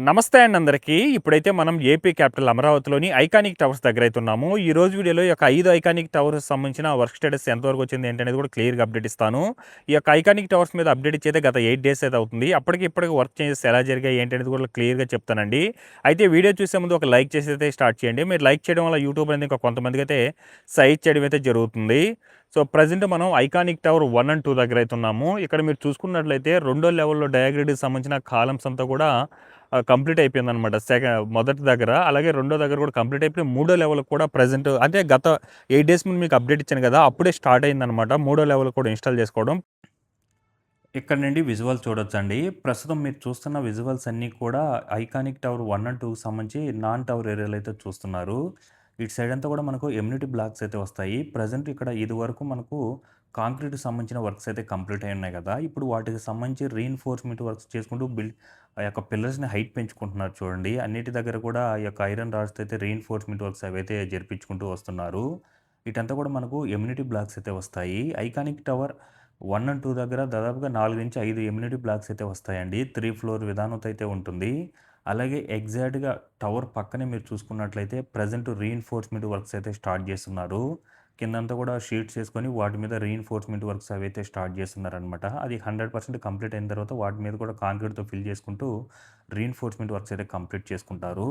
నమస్తే అండి అందరికీ. ఇప్పుడైతే మనం ఏపీ క్యాపిటల్ అమరావతిలోని ఐకానిక్ టవర్స్ దగ్గరైతే ఉన్నాము. ఈ రోజు వీడియోలో ఈ యొక్క 5 ఐకానిక్ టవర్స్ సంబంధించిన వర్క్ స్టేటస్ ఎంతవరకు వచ్చింది ఏంటనేది కూడా క్లియర్‌గా అప్డేట్ ఇస్తాను. ఈ యొక్క ఐకానిక్ టవర్స్ మీద అప్డేట్ ఇచ్చి అయితే గత 8 డేస్ అయితే అవుతుంది. అప్పటికి ఇప్పటికి వర్క్ చేంజెస్ ఎలా జరిగాయి ఏంటనేది కూడా క్లియర్‌గా చెప్తానండి. అయితే వీడియో చూసే ముందు ఒక లైక్ చేసి అయితే స్టార్ట్ చేయండి. మీరు లైక్ చేయడం వల్ల యూట్యూబ్ అనేది ఇంకా కొంతమందికైతే సజెస్ట్ చేయడం అయితే జరుగుతుంది. సో, ప్రెజెంట్ మనం ఐకానిక్ టవర్ 1 అండ్ 2 దగ్గర అయితే ఉన్నాము. ఇక్కడ మీరు చూసుకున్నట్లయితే రెండో లెవెల్‌లో డయాగ్రిడ్‌కి సంబంధించిన కాలమ్స్ అంతా కూడా కంప్లీట్ అయిపోయిందనమాట. మొదటి దగ్గర, అలాగే రెండో దగ్గర కూడా కంప్లీట్ అయిపోయి, మూడో లెవెల్ కూడా ప్రెజెంట్ అంటే గత 8 డేస్ ముందు మీకు అప్డేట్ ఇచ్చాను కదా! అప్పుడే స్టార్ట్ అయిందనమాట. మూడో లెవెల్ కూడా ఇన్‌స్టాల్ చేసుకోవడం. ఇక్కడ నుండి విజువల్ చూడొచ్చండి. ప్రస్తుతం మీరు చూస్తున్న విజువల్స్ అన్నీ కూడా ఐకానిక్ టవర్ 1 అండ్ 2కి సంబంధించి నాన్ టవర్ ఏరియాలో అయితే చూస్తున్నారు. ఇటు సైడ్ అంతా కూడా మనకు ఎమ్యూనిటీ బ్లాక్స్ అయితే వస్తాయి. ప్రెజెంట్ ఇక్కడ ఇదివరకు మనకు కాంక్రీట్‌కి సంబంధించిన వర్క్స్ అయితే కంప్లీట్ అయ్యి ఉన్నాయి కదా! ఇప్పుడు వాటికి సంబంధించి రీఇన్ఫోర్స్‌మెంట్ వర్క్స్ చేసుకుంటూ ఆ యొక్క పిల్లర్స్‌ని హైట్ పెంచుకుంటున్నారు చూడండి. అన్నిటి దగ్గర కూడా ఆ యొక్క ఐరన్ రాడ్స్‌తో అయితే రీఇన్ఫోర్స్‌మెంట్ వర్క్స్ అవైతే జరిపించుకుంటూ వస్తున్నారు. ఇటంతా కూడా మనకు ఎమ్యూనిటీ బ్లాక్స్ అయితే వస్తాయి. ఐకానిక్ టవర్ 1 అండ్ 2 దగ్గర దాదాపుగా 4-5 ఎమ్యూనిటీ బ్లాక్స్ అయితే వస్తాయండి. 3 ఫ్లోర్ విధానంతో అయితే ఉంటుంది. అలాగే ఎగ్జాక్ట్‌గా టవర్ పక్కనే మీరు చూసుకున్నట్లయితే ప్రెజెంట్ రీఇన్ఫోర్స్‌మెంట్ వర్క్స్ అయితే స్టార్ట్ చేస్తున్నారు. కిందంతా కూడా షీట్స్ ఏసుకొని వాటి మీద రీఇన్ఫోర్స్‌మెంట్ వర్క్స్ అవైతే స్టార్ట్ చేస్తున్నారనమాట. అది 100% కంప్లీట్ అయిన తర్వాత వాటి మీద కూడా కాంక్రీట్‌తో ఫిల్ చేసుకుంటూ రీఇన్ఫోర్స్‌మెంట్ వర్క్స్ అయితే కంప్లీట్ చేసుకుంటారు.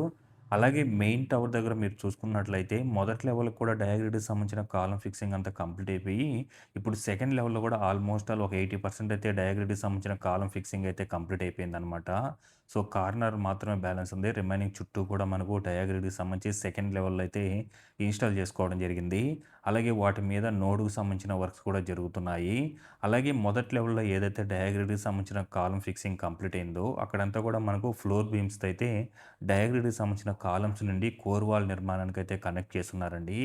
అలాగే మెయిన్ టవర్ దగ్గర మీరు చూసుకున్నట్లయితే మొదటి లెవెల్‌కి కూడా డయాగ్రిడ్‌కి సంబంధించిన కాలమ్ ఫిక్సింగ్ అంతా కంప్లీట్ అయిపోయి, ఇప్పుడు సెకండ్ లెవెల్‌లో కూడా ఆల్మోస్ట్ ఆల్ ఒక 80% అయితే డయాగ్రిడ్‌కి సంబంధించిన కాలమ్ ఫిక్సింగ్ అయితే కంప్లీట్ అయిపోయిందనమాట. సో, కార్నర్ మాత్రమే బ్యాలెన్స్ ఉంది. రిమైనింగ్ చుట్టూ కూడా మనకు డయాగ్రిడ్‌కి సంబంధించి సెకండ్ లెవెల్‌లో అయితే ఇన్‌స్టాల్ చేసుకోవడం జరిగింది. అలాగే వాటి మీద నోడ్‌కి సంబంధించిన వర్క్స్ కూడా జరుగుతున్నాయి. అలాగే మొదటి లెవెల్‌లో ఏదైతే డయాగ్రిడ్‌కి సంబంధించిన కాలమ్ ఫిక్సింగ్ కంప్లీట్ అయిందో, అక్కడంతా కూడా మనకు ఫ్లోర్ బీమ్స్‌తో అయితే డయాగ్రిడ్‌కి సంబంధించిన కాలమ్స్ నుండి కోర్ వాల్ నిర్మాణానికైతే కనెక్ట్ చేసున్నారండి.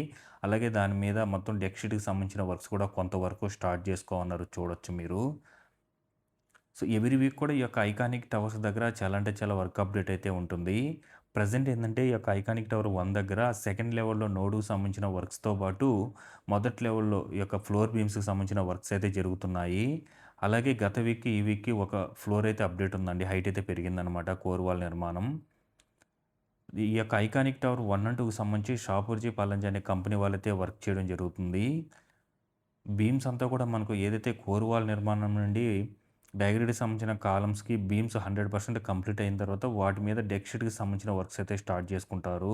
అలాగే దాని మీద మొత్తం డెక్ షీట్‌కి సంబంధించిన వర్క్స్ కూడా కొంతవరకు స్టార్ట్ చేసుకోమన్నారు చూడొచ్చు మీరు. సో, ఎవ్రీ వీక్ కూడా ఈ యొక్క ఐకానిక్ టవర్స్ దగ్గర చాలా అంటే చాలా వర్క్ అప్డేట్ అయితే ఉంటుంది. ప్రెజెంట్ ఏందంటే ఈ యొక్క ఐకానిక్ టవర్ 1 దగ్గర సెకండ్ లెవెల్‌లో నోడ్‌కి సంబంధించిన వర్క్స్‌తో పాటు మొదటి లెవెల్‌లో ఈ యొక్క ఫ్లోర్ బీమ్స్‌కి సంబంధించిన వర్క్స్ అయితే జరుగుతున్నాయి. అలాగే గత వీక్‌కి, ఈ వీక్‌కి ఒక ఫ్లోర్ అయితే అప్డేట్ ఉందండి. హైట్ అయితే పెరిగిందనమాట కోర్ వాల్ నిర్మాణం. ఈ యొక్క ఐకానిక్ టవర్ 1 అండ్ 2కి సంబంధించి షాపూర్జీ పల్లంజి అనే కంపెనీ వాళ్ళైతే వర్క్ చేయడం జరుగుతుంది. బీమ్స్ అంతా కూడా మనకు ఏదైతే కోర్ వాల్ నిర్మాణం నుండి డయాగ్రిడ్‌కి సంబంధించిన కాలమ్స్‌కి బీమ్స్ 100% కంప్లీట్ అయిన తర్వాత వాటి మీద డెక్ షీట్‌కి సంబంధించిన వర్క్స్ అయితే స్టార్ట్ చేసుకుంటారు.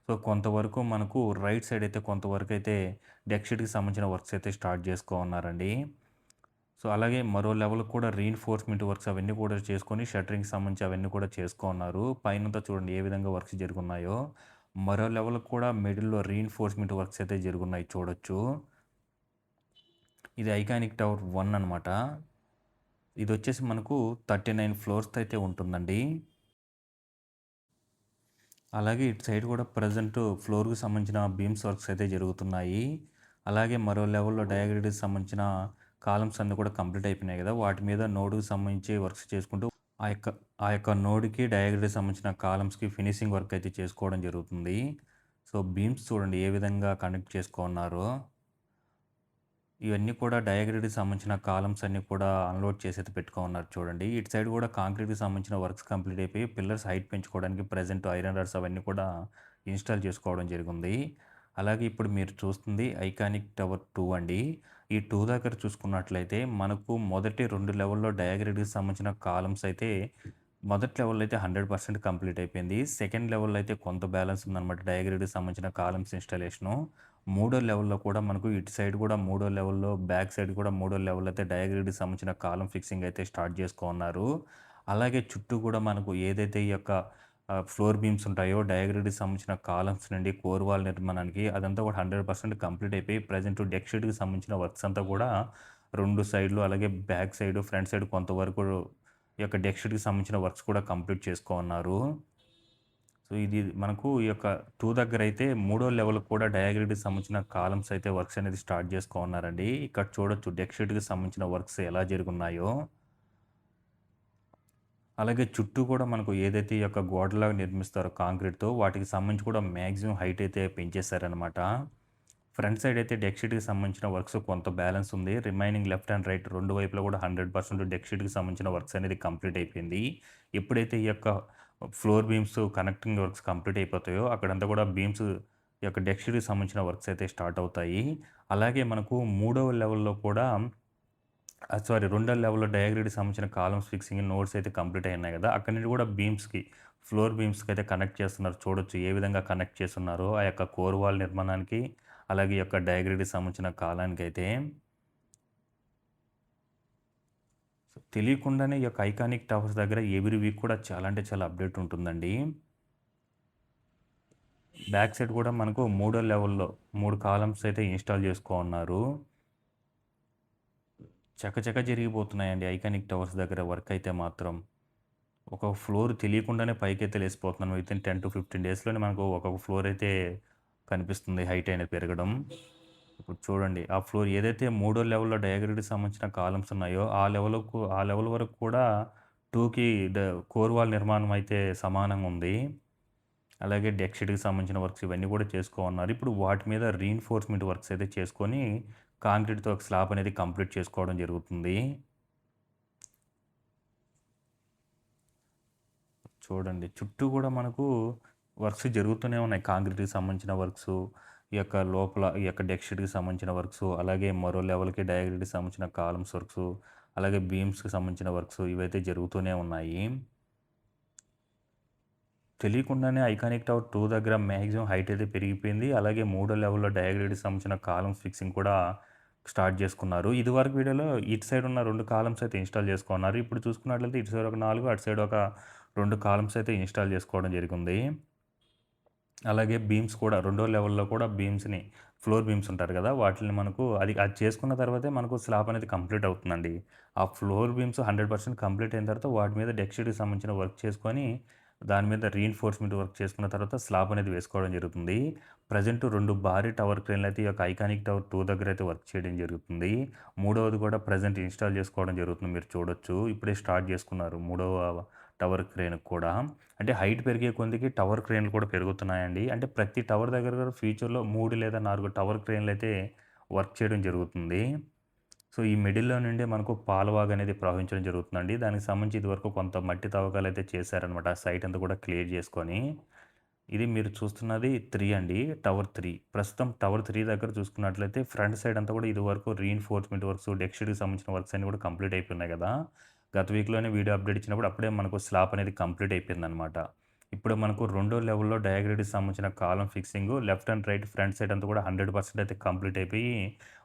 సో, కొంతవరకు మనకు రైట్ సైడ్ అయితే కొంతవరకు అయితే డెక్ షీట్‌కి సంబంధించిన వర్క్స్ అయితే స్టార్ట్ చేసుకోన్నారండి. సో, అలాగే మరో లెవెల్ కూడా రీఇన్ఫోర్స్‌మెంట్ వర్క్స్ అవన్నీ కూడా చేసుకొని షట్టరింగ్‌కి సంబంధించి అవన్నీ కూడా చేసుకోన్నారు. పైనంతా చూడండి ఏ విధంగా వర్క్స్ జరిగున్నాయో. మరో లెవెల్ కూడా మిడిల్‌లో రీఇన్ఫోర్స్‌మెంట్ వర్క్స్ అయితే జరిగున్నాయి చూడొచ్చు. ఇది ఐకానిక్ టవర్ 1 అనమాట. ఇదొచ్చేసి మనకు 39 ఫ్లోర్స్‌తో అయితే ఉంటుందండి. అలాగే ఇటు సైడ్ కూడా ప్రెజెంట్ ఫ్లోర్‌కి సంబంధించిన బీమ్స్ వర్క్స్ అయితే జరుగుతున్నాయి. అలాగే మరో లెవెల్‌లో డయాగ్రిడ్‌కి సంబంధించిన కాలమ్స్ అన్నీ కూడా కంప్లీట్ అయిపోయినాయి కదా! వాటి మీద నోడ్‌కి సంబంధించి వర్క్స్ చేసుకుంటూ ఆ యొక్క ఆ యొక్క నోడ్‌కి డయాగ్రిడ్‌కి సంబంధించిన కాలమ్స్‌కి ఫినిషింగ్ వర్క్ అయితే చేసుకోవడం జరుగుతుంది. సో, బీమ్స్ చూడండి ఏ విధంగా కనెక్ట్ చేసుకోన్నారో. ఇవన్నీ కూడా డయాగ్రిడ్‌కి సంబంధించిన కాలమ్స్ అన్నీ కూడా అన్‌లోడ్ చేసైతే పెట్టుకోనున్నారు చూడండి. ఇటు సైడ్ కూడా కాంక్రీట్‌కి సంబంధించిన వర్క్స్ కంప్లీట్ అయిపోయి పిల్లర్స్ హైట్ పెంచుకోవడానికి ప్రెజెంట్ ఐరన్ రాడ్స్ అవన్నీ కూడా ఇన్‌స్టాల్ చేసుకోవడం జరిగింది. అలాగే ఇప్పుడు మీరు చూస్తుంది ఐకానిక్ టవర్ 2 అండి. ఈ 2 దగ్గర చూసుకున్నట్లయితే మనకు మొదటి 2 లెవెల్‌లో డయాగ్రిడ్‌కి సంబంధించిన కాలమ్స్ అయితే మొదటి లెవెల్‌లో అయితే 100% కంప్లీట్ అయిపోయింది. సెకండ్ లెవెల్‌లో అయితే కొంత బ్యాలెన్స్ ఉందన్నమాట డయాగ్రిడ్‌కి సంబంధించిన కాలమ్స్ ఇన్‌స్టాలేషను. మూడో లెవెల్‌లో కూడా మనకు ఇటు సైడ్ కూడా మూడో లెవెల్‌లో బ్యాక్ సైడ్ కూడా మూడో లెవెల్‌లో అయితే డయాగ్రిడ్‌కి సంబంధించిన కాలమ్ ఫిక్సింగ్ అయితే స్టార్ట్ చేసుకోన్నారు. అలాగే చుట్టూ కూడా మనకు ఏదైతే ఈ యొక్క ఫ్లోర్ బీమ్స్ ఉంటాయో డయాగ్రిడ్‌కి సంబంధించిన కాలమ్స్ నుండి కోర్ వాల్ నిర్మాణానికి అదంతా కూడా 100% కంప్లీట్ అయిపోయి ప్రెజెంట్ డెక్ షీట్‌కి సంబంధించిన వర్క్స్ అంతా కూడా 2 సైడ్‌లు అలాగే బ్యాక్ సైడ్, ఫ్రంట్ సైడ్ కొంతవరకు ఈ యొక్క డెక్ షీట్‌కి సంబంధించిన వర్క్స్ కూడా కంప్లీట్ చేసుకోన్నారు. సో, ఇది మనకు ఈ యొక్క 2 దగ్గరైతే మూడో లెవెల్ కూడా డయాగ్రిడ్‌కి సంబంధించిన కాలమ్స్ అయితే వర్క్స్ అనేది స్టార్ట్ చేసుకోన్నారండి. ఇక్కడ చూడొచ్చు డెక్ షీట్‌కి సంబంధించిన వర్క్స్ ఎలా జరుగున్నాయో. అలాగే చుట్టూ కూడా మనకు ఏదైతే ఈ యొక్క గోడలాగా నిర్మిస్తారో కాంక్రీట్‌తో వాటికి సంబంధించి కూడా మాక్సిమం హైట్ అయితే పెంచేశారనమాట. ఫ్రంట్ సైడ్ అయితే డెక్ షీట్‌కి సంబంధించిన వర్క్స్ కొంత బ్యాలెన్స్ ఉంది. రిమైనింగ్ లెఫ్ట్ అండ్ రైట్ 2 వైపులా కూడా 100% డెక్ షీట్‌కి సంబంధించిన వర్క్స్ అనేది కంప్లీట్ అయిపోయింది. ఎప్పుడైతే ఈ యొక్క floor beams connecting works complete అయిపోతాయో అక్కడంతా కూడా బీమ్స్ యొక్క డెక్షరీకి సంబంధించిన వర్క్స్ అయితే స్టార్ట్ అవుతాయి. అలాగే మనకు మూడవ లెవెల్‌లో కూడా సారీ రెండో లెవెల్‌లో డయాగ్రిడ్‌కి సంబంధించిన కాలమ్స్ ఫిక్సింగ్ నోడ్స్ అయితే కంప్లీట్ అయినాయి కదా! అక్కడి నుండి కూడా బీమ్స్‌కి ఫ్లోర్ బీమ్స్‌కి అయితే కనెక్ట్ చేస్తున్నారు. చూడొచ్చు ఏ విధంగా కనెక్ట్ చేసున్నారో ఆ యొక్క కోర్ వాల్ నిర్మాణానికి, అలాగే ఈ యొక్క డయాగ్రిడ్‌కి సంబంధించిన కాలానికైతే. తెలియకుండానే ఈ యొక్క ఐకానిక్ టవర్స్ దగ్గర ఎవ్రీ వీక్ కూడా చాలా అంటే చాలా అప్డేట్ ఉంటుందండి. బ్యాక్ సైడ్ కూడా మనకు మూడో లెవెల్‌లో 3 కాలమ్స్ అయితే ఇన్‌స్టాల్ చేసుకోనున్నారు. చకచక జరిగిపోతున్నాయండి ఐకానిక్ టవర్స్ దగ్గర వర్క్ అయితే మాత్రం. ఒక ఫ్లోర్ తెలియకుండానే పైకైతే లేసిపోతున్నాం. వితిన్ 10-15 డేస్‌లోనే మనకు ఒక్కొక్క ఫ్లోర్ అయితే కనిపిస్తుంది హైట్ అనేది పెరగడం. ఇప్పుడు చూడండి ఆ ఫ్లోర్ ఏదైతే మూడో లెవెల్‌లో డయాగ్రిడ్‌కి సంబంధించిన కాలమ్స్ ఉన్నాయో ఆ లెవెల్ వరకు కూడా 2కి కోర్ వాల్ నిర్మాణం అయితే సమానంగా ఉంది. అలాగే డెక్ షీట్‌కి సంబంధించిన వర్క్స్ ఇవన్నీ కూడా చేసుకోమన్నారు. ఇప్పుడు వాటి మీద రీఇన్ఫోర్స్‌మెంట్ వర్క్స్ అయితే చేసుకొని కాంక్రీట్‌తో ఒక స్లాబ్ అనేది కంప్లీట్ చేసుకోవడం జరుగుతుంది. చూడండి. చుట్టూ గూడా మనకు వర్క్స్ జరుగుతూనే ఉన్నాయి. కాంక్రీట్‌కి సంబంధించిన వర్క్సు, ఈ యొక్క లోపల ఈ యొక్క డెక్ షీట్‌కి సంబంధించిన వర్క్సు, అలాగే మరో లెవెల్‌కి డయాగ్రిడ్‌కి సంబంధించిన కాలమ్స్ వర్క్సు, అలాగే బీమ్స్‌కి సంబంధించిన వర్క్సు ఇవైతే జరుగుతూనే ఉన్నాయి. తెలియకుండానే ఐకానిక్ టవర్ 2 దగ్గర మాక్సిమం హైట్ అయితే పెరిగిపోయింది. అలాగే మూడో లెవెల్‌లో డయాగ్రిడ్‌కి సంబంధించిన కాలమ్స్ ఫిక్సింగ్ కూడా స్టార్ట్ చేసుకున్నారు. ఇదివరకు వీడియోలో ఇటు సైడ్ ఉన్న 2 కాలమ్స్ అయితే ఇన్‌స్టాల్ చేసుకున్నారు. ఇప్పుడు చూసుకున్నట్లయితే ఇటు సైడ్ ఒక 4, అటు సైడ్ ఒక 2 కాలమ్స్ అయితే ఇన్‌స్టాల్ చేసుకోవడం జరిగింది. అలాగే బీమ్స్ కూడా రెండో లెవెల్‌లో కూడా బీమ్స్‌ని ఫ్లోర్ బీమ్స్ ఉంటారు కదా! వాటిల్ని మనకు అది చేసుకున్న తర్వాతే మనకు స్లాబ్ అనేది కంప్లీట్ అవుతుందండి. ఆ ఫ్లోర్ బీమ్స్ 100% కంప్లీట్ అయిన తర్వాత వాటి మీద డెక్ షీట్‌కి సంబంధించిన వర్క్ చేసుకొని, దాని మీద రీఇన్ఫోర్స్‌మెంట్ వర్క్ చేసుకున్న తర్వాత స్లాబ్ అనేది వేసుకోవడం జరుగుతుంది. ప్రెజెంట్ 2 భారీ టవర్ క్రేన్‌లు అయితే ఈ యొక్క ఐకానిక్ టవర్ 2 దగ్గర అయితే వర్క్ చేయడం జరుగుతుంది. మూడవది కూడా ప్రెజెంట్ ఇన్‌స్టాల్ చేసుకోవడం జరుగుతుంది. మీరు చూడొచ్చు. ఇప్పుడే స్టార్ట్ చేసుకున్నారు మూడవ టవర్ క్రేన్‌కి కూడా. అంటే హైట్ పెరిగే కొద్దికి టవర్ క్రేన్‌లు కూడా పెరుగుతున్నాయండి. అంటే ప్రతి టవర్ దగ్గర కూడా ఫ్యూచర్‌లో 3 లేదా 4 టవర్ క్రేన్‌లయితే వర్క్ చేయడం జరుగుతుంది. సో, ఈ మిడిల్‌లో నుండే మనకు పాలవాగు అనేది ప్రవహించడం జరుగుతుందండి. దానికి సంబంధించి ఇదివరకు కొంత మట్టి తవ్వకాలయితే చేశారనమాట. ఆ సైట్ అంతా కూడా క్లియర్ చేసుకొని. ఇది మీరు చూస్తున్నది 3 అండి. టవర్ 3. ప్రస్తుతం టవర్ 3 దగ్గర చూసుకున్నట్లయితే ఫ్రంట్ సైడ్ అంతా కూడా ఇదివరకు రీఇన్ఫోర్స్‌మెంట్ వర్క్స్, డెక్ షీట్‌కి సంబంధించిన వర్క్స్ అన్నీ కూడా కంప్లీట్ అయిపోయినాయి గదా! గత వీక్‌లోనే వీడియో అప్డేట్ ఇచ్చినప్పుడు అప్పుడే మనకు స్లాబ్ అనేది కంప్లీట్ అయిపోయిందనమాట. ఇప్పుడు మనకు రెండో లెవెల్‌లో డయాగ్రిడ్‌కి సంబంధించిన column fixing left and right front side అంతా కూడా 100% అయితే కంప్లీట్ అయిపోయి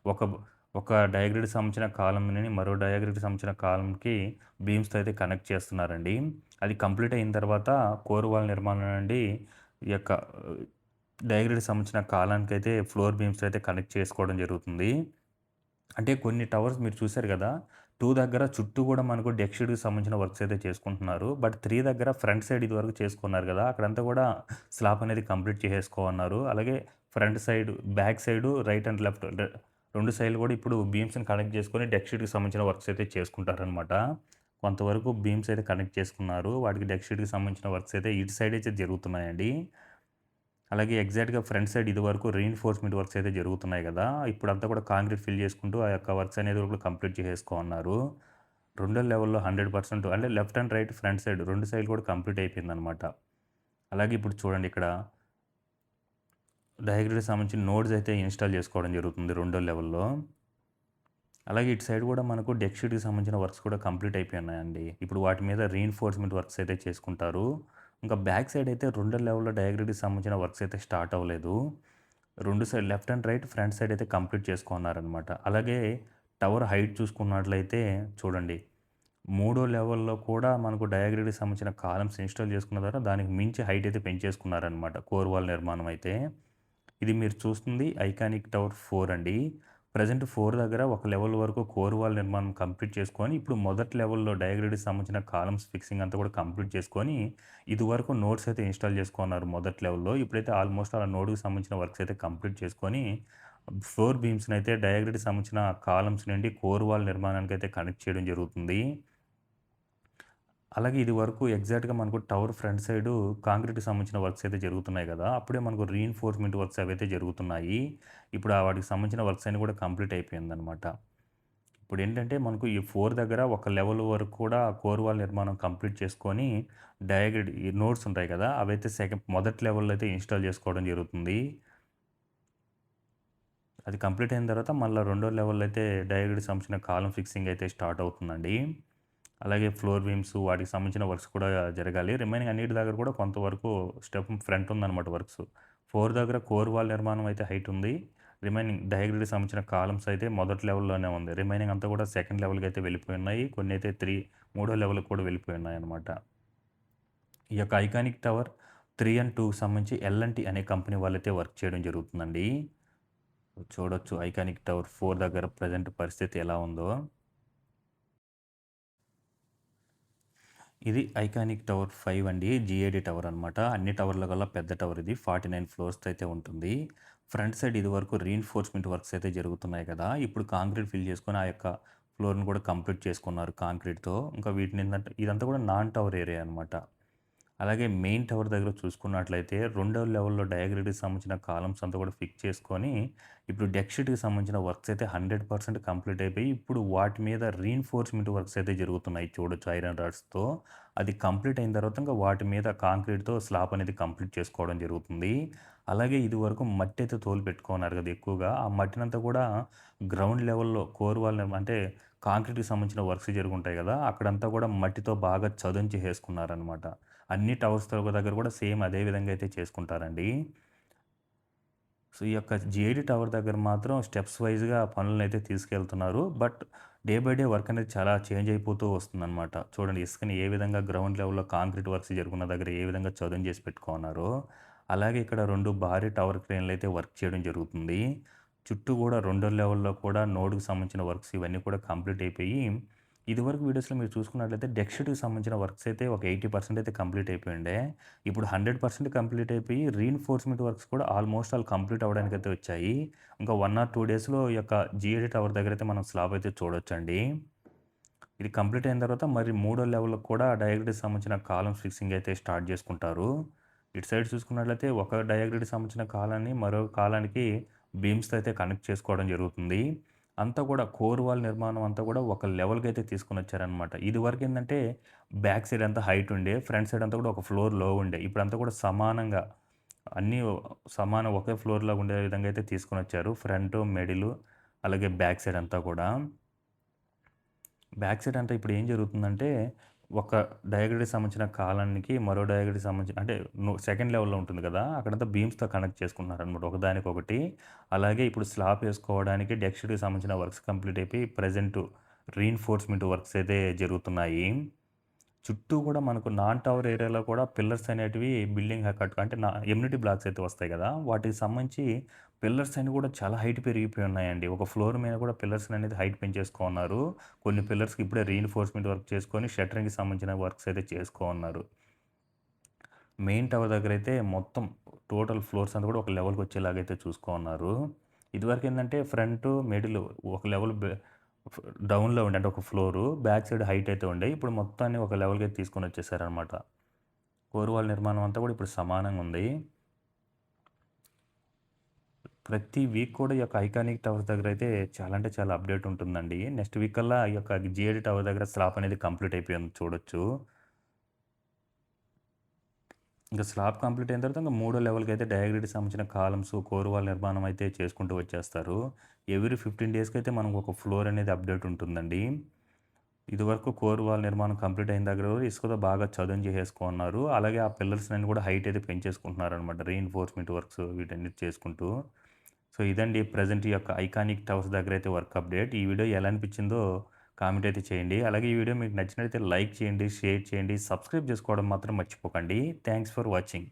ఒక ఒక డయాగ్రిడ్‌కి సంబంధించిన కాలమ్‌ని మరో డయాగ్రిడ్‌కి సంబంధించిన కాలమ్‌కి బీమ్స్‌తో అయితే కనెక్ట్ చేస్తున్నారండి. అది కంప్లీట్ అయిన తర్వాత కోర్ వాల్ నిర్మాణం నుండి ఈ యొక్క డయాగ్రిడ్‌కి సంబంధించిన కాలానికైతే ఫ్లోర్ బీమ్స్ అయితే కనెక్ట్ చేసుకోవడం జరుగుతుంది. అంటే కొన్ని టవర్స్ మీరు చూసారు గదా! 2 దగ్గర చుట్టూ గూడా మనకు డెక్ షీట్‌కి సంబంధించిన వర్క్స్ అయితే చేసుకుంటున్నారు. బట్ 3 దగ్గర ఫ్రంట్ సైడ్ ఇదివరకు చేసుకున్నారు గదా! అక్కడంతా గూడా స్లాబ్ అనేది కంప్లీట్ చేసేసుకోమన్నారు. అలాగే front side, back side, right and left 2 సైడ్‌లు గూడా ఇప్పుడు బీమ్స్‌ని కనెక్ట్ చేసుకొని డెక్ షీట్‌కి సంబంధించిన వర్క్స్ అయితే చేసుకుంటారనమాట. కొంతవరకు బీమ్స్ అయితే కనెక్ట్ చేసుకున్నారు. వాటికి డెక్ షీట్‌కి సంబంధించిన వర్క్స్ అయితే ఇటు సైడ్ అయితే జరుగుతున్నాయండి. అలాగే ఎగ్జాక్ట్‌గా ఫ్రంట్ సైడ్ ఇదివరకు రీఇన్ఫోర్స్‌మెంట్ వర్క్స్ అయితే జరుగుతున్నాయి గదా! ఇప్పుడంతా కూడా కాంక్రీట్ ఫిల్ చేసుకుంటూ ఆ యొక్క వర్క్స్ అనేది కూడా కంప్లీట్ చేసేసుకోమన్నారు. రెండో లెవెల్‌లో 100% అంటే left and right front side 2 సైడ్‌లు కూడా కంప్లీట్ అయిపోయిందనమాట. అలాగే ఇప్పుడు చూడండి ఇక్కడ డయాగ్రిడ్‌కి సంబంధించిన నోడ్స్ అయితే ఇన్‌స్టాల్ చేసుకోవడం జరుగుతుంది రెండో లెవెల్‌లో. అలాగే ఇటు సైడ్ కూడా మనకు డెక్ షీట్‌కి సంబంధించిన వర్క్స్ కూడా కంప్లీట్ అయిపోయున్నాయండి. ఇప్పుడు వాటి మీద రీఇన్ఫోర్స్‌మెంట్ వర్క్స్ అయితే చేసుకుంటారు. ఇంకా బ్యాక్ సైడ్ అయితే రెండో లెవెల్‌లో డయాగ్రిడ్‌కి సంబంధించిన వర్క్స్ అయితే స్టార్ట్ అవ్వలేదు. 2 side left and right front side అయితే కంప్లీట్ చేసుకున్నారనమాట. అలాగే టవర్ హైట్ చూసుకున్నట్లయితే చూడండి. మూడో లెవెల్‌లో కూడా మనకు డయాగ్రిడ్‌కి సంబంధించిన కాలమ్స్ ఇన్‌స్టాల్ చేసుకున్న తర్వాత దానికి మించి హైట్ అయితే పెంచేసుకున్నారనమాట. కోర్ వాల్ నిర్మాణం అయితే. ఇది మీరు చూస్తుంది ఐకానిక్ టవర్ 4 అండి. ప్రెజెంట్ 4 దగ్గర ఒక లెవెల్ వరకు కోర్ వాల్ నిర్మాణం కంప్లీట్ చేసుకొని, ఇప్పుడు మొదటి లెవెల్‌లో డయాగ్రిడ్‌కి సంబంధించిన కాలమ్స్ ఫిక్సింగ్ అంతా కూడా కంప్లీట్ చేసుకొని, ఇదివరకు నోడ్స్ అయితే ఇన్‌స్టాల్ చేసుకున్నారు మొదటి లెవెల్‌లో. ఇప్పుడైతే ఆల్మోస్ట్ అలా నోడ్‌కి సంబంధించిన వర్క్స్ అయితే కంప్లీట్ చేసుకొని, ఫ్లోర్ బీమ్స్‌ని అయితే డయాగ్రిడ్‌కి సంబంధించిన కాలమ్స్ నుండి కోర్ వాల్ నిర్మాణానికి అయితే కనెక్ట్ చేయడం జరుగుతుంది. అలాగే ఇది వరకు ఎగ్జాక్ట్‌గా మనకు టవర్ ఫ్రంట్ సైడు కాంక్రీట్‌కి సంబంధించిన వర్క్స్ అయితే జరుగుతున్నాయి గదా! అప్పుడే మనకు రీఇన్ఫోర్స్‌మెంట్ వర్క్స్ అవైతే జరుగుతున్నాయి. ఇప్పుడు వాటికి సంబంధించిన వర్క్స్ అన్నీ కూడా కంప్లీట్ అయిపోయిందనమాట. ఇప్పుడేంటంటే మనకు ఈ 4 దగ్గర ఒక లెవెల్ వరకు కూడా కోర్ వాల్ నిర్మాణం కంప్లీట్ చేసుకొని డయాగ్రిడ్ ఈ నోడ్స్ ఉంటాయి కదా! అవైతే మొదటి లెవెల్‌లో అయితే ఇన్‌స్టాల్ చేసుకోవడం జరుగుతుంది. అది కంప్లీట్ అయిన తర్వాత మళ్ళా రెండో లెవెల్‌లో అయితే డయాగ్రిడ్‌కి సంబంధించిన కాలమ్ ఫిక్సింగ్ అయితే స్టార్ట్ అవుతుందండి. అలాగే ఫ్లోర్ బీమ్స్ వాటికి సంబంధించిన వర్క్స్ కూడా జరగాలి. రిమైనింగ్ అన్నిటి దగ్గర కూడా కొంతవరకు ఫ్రంట్ ఉందన్నమాట వర్క్స్. 4 దగ్గర కోర్ వాల్ నిర్మాణం అయితే హైట్ ఉంది. రిమైనింగ్ డయాగ్రిడ్‌కి సంబంధించిన కాలమ్స్ అయితే మొదటి లెవెల్‌లోనే ఉంది. రిమైనింగ్ అంతా కూడా సెకండ్ లెవెల్‌కి అయితే వెళ్ళిపోయి ఉన్నాయి. కొన్ని అయితే మూడో లెవెల్‌కి కూడా వెళ్ళిపోయి ఉన్నాయన్నమాట. ఈ యొక్క ఐకానిక్ టవర్ 3 అండ్ 2కి సంబంధించి ఎల్&టీ అనే కంపెనీ వాళ్ళైతే వర్క్ చేయడం జరుగుతుందండి. చూడొచ్చు ఐకానిక్ టవర్ 4 దగ్గర ప్రెజెంట్ పరిస్థితి ఎలా ఉందో. ఇది ఐకానిక్ టవర్ 5 అండి. జీఏడీ టవర్ అనమాట. అన్ని టవర్ల కల్లా పెద్ద టవర్ ఇది. 49 ఫ్లోర్స్‌తో అయితే ఉంటుంది. ఫ్రంట్ సైడ్ ఇదివరకు రీఇన్ఫోర్స్‌మెంట్ వర్క్స్ అయితే జరుగుతున్నాయి కదా! ఇప్పుడు కాంక్రీట్ ఫిల్ చేసుకొని ఆ యొక్క ఫ్లోర్‌ని కూడా కంప్లీట్ చేసుకున్నారు కాంక్రీట్‌తో. ఇంకా వీటిని ఏందంటే ఇదంతా కూడా నాన్ టవర్ ఏరియా అనమాట. అలాగే మెయిన్ టవర్ దగ్గర చూసుకున్నట్లయితే రెండో లెవెల్‌లో డయాగ్రిడ్‌కి సంబంధించిన కాలమ్స్ అంతా కూడా ఫిక్స్ చేసుకొని, ఇప్పుడు డెక్ షీట్‌కి సంబంధించిన వర్క్స్ అయితే 100% కంప్లీట్ అయిపోయి, ఇప్పుడు వాటి మీద రీఇన్ఫోర్స్‌మెంట్ వర్క్స్ అయితే జరుగుతున్నాయి చూడొచ్చు ఐరన్ రాడ్స్‌తో. అది కంప్లీట్ అయిన తర్వాత ఇంకా వాటి మీద కాంక్రీట్‌తో స్లాబ్ అనేది కంప్లీట్ చేసుకోవడం జరుగుతుంది. అలాగే ఇదివరకు మట్టి అయితే తోలు పెట్టుకున్నారు కదా ఎక్కువగా. ఆ మట్టినంతా కూడా గ్రౌండ్ లెవెల్‌లో కోర్ వాల్ అంటే కాంక్రీట్‌కి సంబంధించిన వర్క్స్ జరుగుంటాయి కదా! అక్కడంతా కూడా మట్టితో బాగా చదును చేసేసుకున్నారనమాట. అన్ని టవర్స్ దగ్గర కూడా సేమ్ అదే విధంగా అయితే చేసుకుంటారండి. సో, ఈ యొక్క జేడీ టవర్ దగ్గర మాత్రం స్టెప్స్ వైస్‌గా పనులనైతే తీసుకెళ్తున్నారు. But day by day work అనేది చాలా చేంజ్ అయిపోతూ వస్తుందనమాట. చూడండి ఇసుకని ఏ విధంగా గ్రౌండ్ లెవెల్‌లో కాంక్రీట్ వర్క్స్ జరుగుతున్న దగ్గర ఏ విధంగా చదును చేసి పెట్టుకున్నారో, అలాగే ఇక్కడ 2 భారీ టవర్ క్రేన్‌లయితే వర్క్ చేయడం జరుగుతుంది. చుట్టూ కూడా రెండో లెవెల్‌లో కూడా నోడ్‌కి సంబంధించిన వర్క్స్ ఇవన్నీ కూడా కంప్లీట్ అయిపోయి, ఇదివరకు వీడియోస్‌లో మీరు చూసుకున్నట్లయితే డెక్ షీట్‌కి సంబంధించిన వర్క్స్ అయితే ఒక 80% అయితే కంప్లీట్ అయిపోయుండే. ఇప్పుడు 100% కంప్లీట్ అయిపోయి రీఇన్ఫోర్స్‌మెంట్ వర్క్స్ కూడా ఆల్మోస్ట్ ఆల్ కంప్లీట్ అవ్వడానికైతే వచ్చాయి. ఇంకా 1 ఆర్ 2 డేస్‌లో ఈ యొక్క జీఏడీ టవర్ దగ్గరైతే మనం స్లాబ్ అయితే చూడొచ్చండి. ఇది కంప్లీట్ అయిన తర్వాత మరి మూడో లెవెల్‌లో కూడా డయాగ్రిడ్‌కి సంబంధించిన కాలమ్స్ ఫిక్సింగ్ అయితే స్టార్ట్ చేసుకుంటారు. ఇటు సైడ్ చూసుకున్నట్లయితే ఒక డయాగ్రిడ్‌కి సంబంధించిన కాలాన్ని మరో కాలానికి బీమ్స్‌తో అయితే కనెక్ట్ చేసుకోవడం జరుగుతుంది. అంతా కూడా కోర్ వాల్ నిర్మాణం అంతా కూడా ఒక లెవెల్‌కి అయితే తీసుకొనొచ్చారనమాట. ఇదివరకు ఏందంటే బ్యాక్ సైడ్ అంతా హైట్ ఉండే, ఫ్రంట్ సైడ్ అంతా కూడా ఒక ఫ్లోర్ లో ఉండే. ఇప్పుడంతా కూడా సమానంగా అన్నీ సమానం ఒకే ఫ్లోర్‌లాగా ఉండే విధంగా అయితే తీసుకొనొచ్చారు. ఫ్రంట్, మిడిల్ అలాగే బ్యాక్ సైడ్ అంతా కూడా. బ్యాక్ సైడ్ అంతా ఇప్పుడు ఏం జరుగుతుందంటే, ఒక డయాగ్రిడ్‌కి సంబంధించిన కాలానికి, మరో డయాగ్రిడ్‌కి సంబంధించిన అంటే సెకండ్ లెవెల్‌లో ఉంటుంది కదా! అక్కడంతా బీమ్స్‌తో కనెక్ట్ చేసుకుంటున్నారనమాట ఒకదానికొకటి. అలాగే ఇప్పుడు స్లాబ్ ఏసుకోవడానికి డెక్ షీట్‌కి సంబంధించిన వర్క్స్ కంప్లీట్ అయిపోయి, ప్రెజెంట్ రీఇన్ఫోర్స్‌మెంట్ వర్క్స్ అయితే జరుగుతున్నాయి. చుట్టూ కూడా మనకు నాన్ టవర్ ఏరియాలో కూడా పిల్లర్స్ అనేటివి బిల్డింగ్ అంటే ఎమ్యూనిటీ బ్లాక్స్ అయితే వస్తాయి కదా! వాటికి సంబంధించి పిల్లర్స్ అన్ని కూడా చాలా హైట్ పెరిగిపోయి ఉన్నాయండి. ఒక ఫ్లోర్ మీద కూడా పిల్లర్స్ అనేది హైట్ పెంచేసుకున్నారు. కొన్ని పిల్లర్స్‌కి ఇప్పుడే రీఇన్ఫోర్స్‌మెంట్ వర్క్ చేసుకొని షట్టరింగ్‌కి సంబంధించిన వర్క్స్ అయితే చేసుకున్నారు. మెయిన్ టవర్ దగ్గరైతే మొత్తం టోటల్ ఫ్లోర్స్ అంతా కూడా ఒక లెవెల్‌కి వచ్చేలాగైతే చూసుకున్నారు. ఇదివరకు ఏందంటే ఫ్రంట్, మిడిల్ ఒక లెవెల్ ఫ్ డౌన్‌లో ఉండే అంటే ఒక ఫ్లోరు, బ్యాక్ సైడ్ హైట్ అయితే ఉండే. ఇప్పుడు మొత్తాన్ని ఒక లెవెల్‌కి తీసుకొనొచ్చేసారనమాట. కోర్ వాల్ నిర్మాణం అంతా కూడా ఇప్పుడు సమానంగా ఉంది. ప్రతి వీక్ కూడా ఈ యొక్క ఐకానిక్ టవర్స్ దగ్గరైతే చాలా అంటే చాలా అప్డేట్ ఉంటుందండి. నెక్స్ట్ వీక్ కల్లా ఈ యొక్క జీఏడీ టవర్ దగ్గర స్లాబ్ అనేది కంప్లీట్ అయిపోయింది చూడొచ్చు. ఇంక స్లాబ్ కంప్లీట్ అయిన తర్వాత ఇంక మూడో లెవెల్‌కి అయితే డయాగ్రిడ్‌కి సంబంధించిన కాలమ్స్, కోర్ వాల్ నిర్మాణం అయితే చేసుకుంటూ వచ్చేస్తారు. ఎవ్రీ 15 డేస్‌కి అయితే మనకు ఒక ఫ్లోర్ అనేది అప్డేట్ ఉంటుందండి. ఇదివరకు కోర్ వాల్ నిర్మాణం కంప్లీట్ అయిన దగ్గర ఇసుకతో బాగా చదును చేసేసుకున్నారు. అలాగే ఆ పిల్లర్స్‌నన్నీ కూడా హైట్ అయితే పెంచేసుకుంటున్నారనమాట. రీఇన్ఫోర్స్‌మెంట్ వర్క్స్ వీటన్నిటి చేసుకుంటూ. సో, ఇదండి ప్రెజెంట్ ఈ యొక్క ఐకానిక్ టవర్స్ దగ్గరైతే వర్క్ అప్డేట్. ఈ వీడియో ఎలా అనిపించిందో కామెంట్ అయితే చేయండి. అలాగే ఈ వీడియో మీకు నచ్చినట్లయితే లైక్ చేయండి, షేర్ చేయండి, సబ్స్క్రైబ్ చేసుకోవడం మాత్రం మర్చిపోకండి. Thanks for watching.